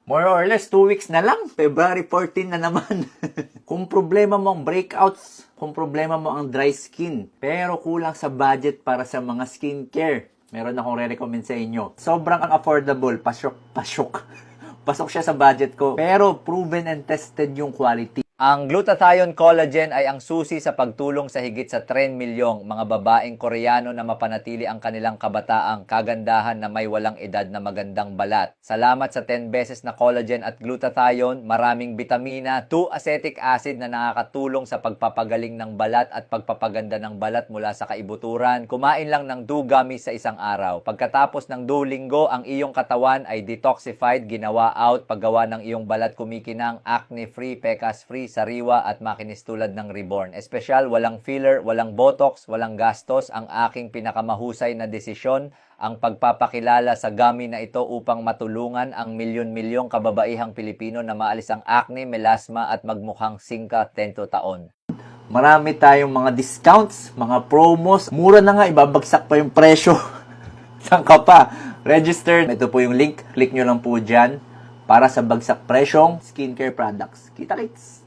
More or less, 2 weeks na lang. February 14 na naman. Kung problema mo ang breakouts, kung problema mo ang dry skin, pero kulang sa budget para sa mga skincare, meron akong re-recommend sa inyo. Sobrang affordable, pasok siya sa budget ko, pero proven and tested yung quality. Ang glutathione collagen ay ang susi sa pagtulong sa higit sa 3 milyong mga babaeng Koreano na mapanatili ang kanilang kabataang kagandahan na may walang edad na magandang balat. Salamat sa 10 beses na collagen at glutathione, maraming bitamina, 2-acetic acid na nakakatulong sa pagpapagaling ng balat at pagpapaganda ng balat mula sa kaibuturan. Kumain lang ng 2 gummies sa isang araw. Pagkatapos ng 2 linggo, ang iyong katawan ay detoxified, ginawa out, paggawa ng iyong balat kumikinang, acne-free, pekas-free, sariwa at makinis tulad ng reborn. Espesyal, walang filler, walang botox, walang gastos. Ang aking pinakamahusay na desisyon, ang pagpapakilala sa gummy na ito upang matulungan ang milyon-milyong kababaihang Pilipino na maalis ang acne, melasma at magmukhang singka 10 taon. Marami tayong mga discounts, mga promos. Mura na nga, ibabagsak pa yung presyo. Saan ka pa? Register. Ito po yung link. Click nyo lang po dyan para sa bagsak presyong skincare products. Kita-kits!